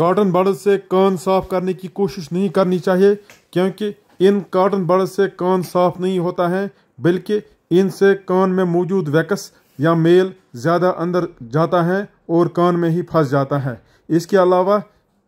Cotton buds से कान साफ करने की कोशिश नहीं करनी चाहिए, क्योंकि इन कॉटन बड्स से कान साफ नहीं होता है, बल्कि इनसे कान में मौजूद वैक्स या मेल ज़्यादा अंदर जाता है और कान में ही फंस जाता है। इसके अलावा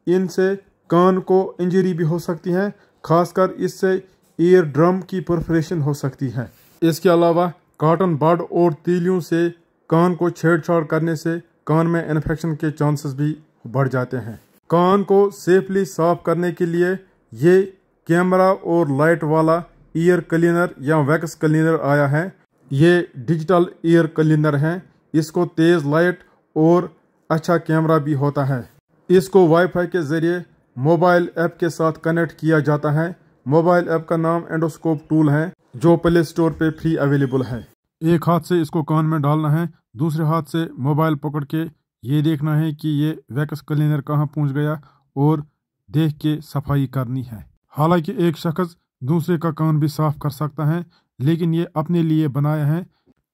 इनसे कान को इंजरी भी हो सकती है, खासकर इससे ईयर ड्रम की परफोरेशन हो सकती है। इसके अलावा कॉटन बड और तीलियों से कान को छेड़छाड़ करने से कान में इन्फेक्शन के चांसेस भी बढ़ जाते हैं। कान को सेफली साफ करने के लिए ये कैमरा और लाइट वाला ईयर क्लीनर या वैक्स क्लीनर आया है। ये डिजिटल ईयर क्लीनर है। इसको तेज़ लाइट और अच्छा कैमरा भी होता है। इसको वाईफाई के ज़रिए मोबाइल ऐप के साथ कनेक्ट किया जाता है। मोबाइल ऐप का नाम एंडोस्कोप टूल है, जो प्ले स्टोर पे फ्री अवेलेबल है। एक हाथ से इसको कान में डालना है, दूसरे हाथ से मोबाइल पकड़ के ये देखना है कि ये वैक्स क्लीनर कहाँ पहुँच गया और देख के सफाई करनी है। हालांकि एक शख्स दूसरे का कान भी साफ कर सकता है, लेकिन ये अपने लिए बनाया है।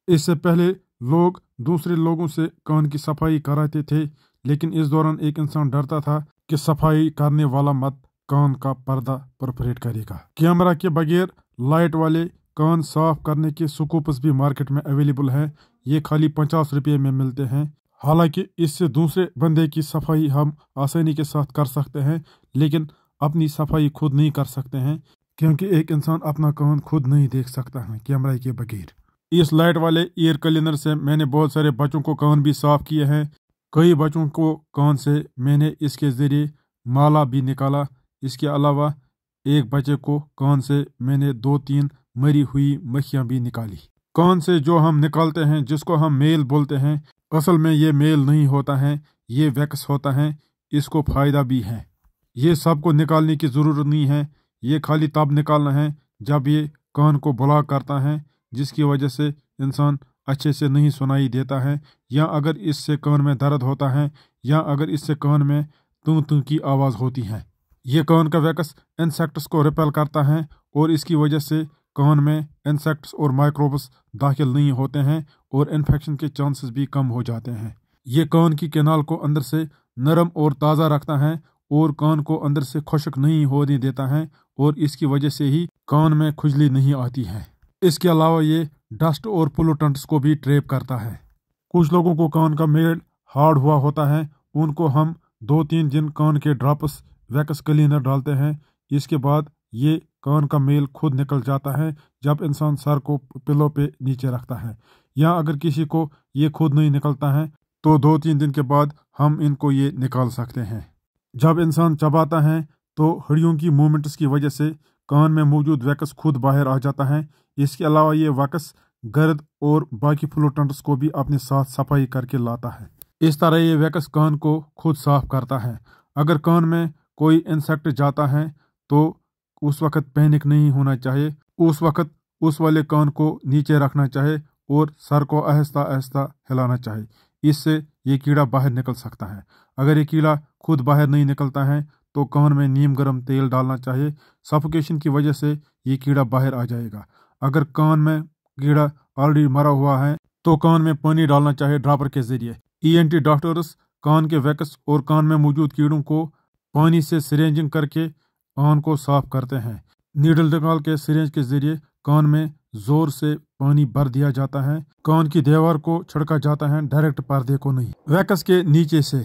इससे पहले लोग दूसरे लोगों से कान की सफाई कराते थे, लेकिन इस दौरान एक इंसान डरता था कि सफाई करने वाला मत कान का पर्दा परफोरेट करेगा। कैमरा के बगैर लाइट वाले कान साफ करने के स्कूप्स भी मार्केट में अवेलेबल हैं। ये खाली 50 रुपये में मिलते हैं। हालांकि इससे दूसरे बंदे की सफाई हम आसानी के साथ कर सकते हैं, लेकिन अपनी सफाई खुद नहीं कर सकते हैं, क्योंकि एक इंसान अपना कान खुद नहीं देख सकता है कैमरा के बगैर। इस लाइट वाले ईयर क्लीनर से मैंने बहुत सारे बच्चों को कान भी साफ किए हैं। कई बच्चों को कान से मैंने इसके ज़रिए माला भी निकाला। इसके अलावा एक बच्चे को कान से मैंने 2-3 मरी हुई मक्खियाँ भी निकाली। कान से जो हम निकालते हैं, जिसको हम मेल बोलते हैं, असल में ये मेल नहीं होता है, ये वैक्स होता है। इसको फ़ायदा भी है। ये सबको निकालने की ज़रूरत नहीं है। ये खाली तब निकालना है जब ये कान को ब्लॉक करता है, जिसकी वजह से इंसान अच्छे से नहीं सुनाई देता है, या अगर इससे कान में दर्द होता है, या अगर इससे कान में तू तू की आवाज़ होती है। ये कान का वैक्स इंसेक्ट्स को रिपेल करता है और इसकी वजह से कान में इंसेक्ट्स और माइक्रोब्स दाखिल नहीं होते हैं और इन्फेक्शन के चांसेस भी कम हो जाते हैं। ये कान की कैनाल को अंदर से नरम और ताज़ा रखता है और कान को अंदर से खुश्क नहीं होने देता है, और इसकी वजह से ही कान में खुजली नहीं आती है। इसके अलावा ये डस्ट और पोल्यूटेंट्स को भी ट्रैप करता है। कुछ लोगों को कान का मेल हार्ड हुआ होता है, उनको हम 2-3 दिन कान के ड्रॉप्स वैक्स क्लीनर डालते हैं। इसके बाद ये कान का मेल खुद निकल जाता है जब इंसान सर को पिलो पे नीचे रखता है, या अगर किसी को ये खुद नहीं निकलता है तो 2-3 दिन के बाद हम इनको ये निकाल सकते हैं। जब इंसान चबाता है तो हड्डियों की मूवमेंट्स की वजह से कान में मौजूद वैक्स खुद बाहर आ जाता है। इसके अलावा ये वैक्स गर्द और बाकी फ्लूटेंट्स को भी अपने साथ सफाई करके लाता है। इस तरह ये वैक्स कान को खुद साफ करता है। अगर कान में कोई इंसेक्ट जाता है तो उस वक्त पैनिक नहीं होना चाहिए। उस वक्त उस वाले कान को नीचे रखना चाहिए और सर को आहिस्ता आहिस्ता हिलाना चाहिए। इससे ये कीड़ा बाहर निकल सकता है। अगर ये कीड़ा खुद बाहर नहीं निकलता है तो कान में नीम गर्म तेल डालना चाहिए। सफोकेशन की वजह से ये कीड़ा बाहर आ जाएगा। अगर कान में कीड़ा ऑलरेडी मरा हुआ है तो कान में पानी डालना चाहिए ड्रॉपर के जरिए। ENT डॉक्टर्स कान के वैक्स और कान में मौजूद कीड़ों को पानी से सिरेंजिंग करके कान को साफ करते हैं। नीडल निकाल के सिरेंज के जरिए कान में जोर से पानी भर दिया जाता है। कान की दीवार को छिड़का जाता है, डायरेक्ट पर्दे को नहीं। वैक्स के नीचे से